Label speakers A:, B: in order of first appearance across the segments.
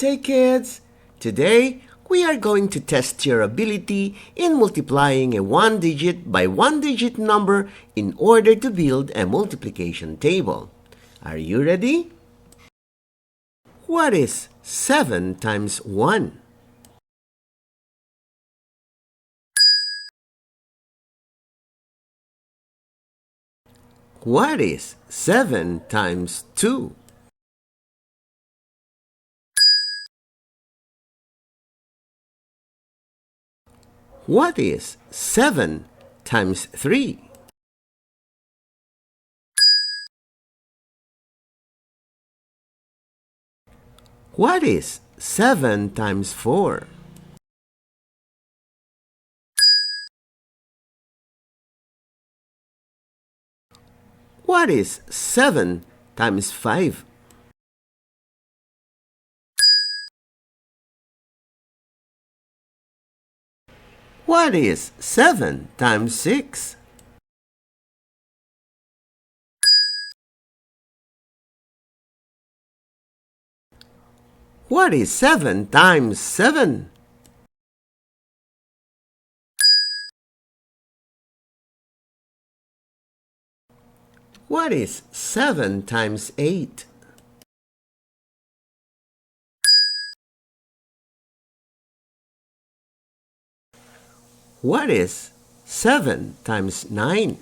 A: day, kids! Today, we are going to test your ability in multiplying a one-digit by one-digit number in order to build a multiplication table. Are you ready? What is 7 times 1? What is 7 times 2? What is 7 times 3? What is 7 times 4? What is 7 times 5? What is 7 times 6? What is 7 times 7? What is 7 times 8? What is 7 times 9?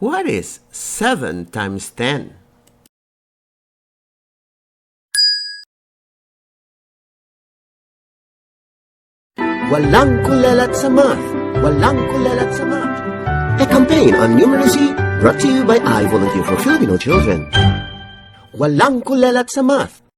A: What is 7 times 10? Walang kulelat sa math! Walang kulelat sa math! A campaign on numeracy brought to you by I Volunteer for Filipino Children. Walang kulelat sa math!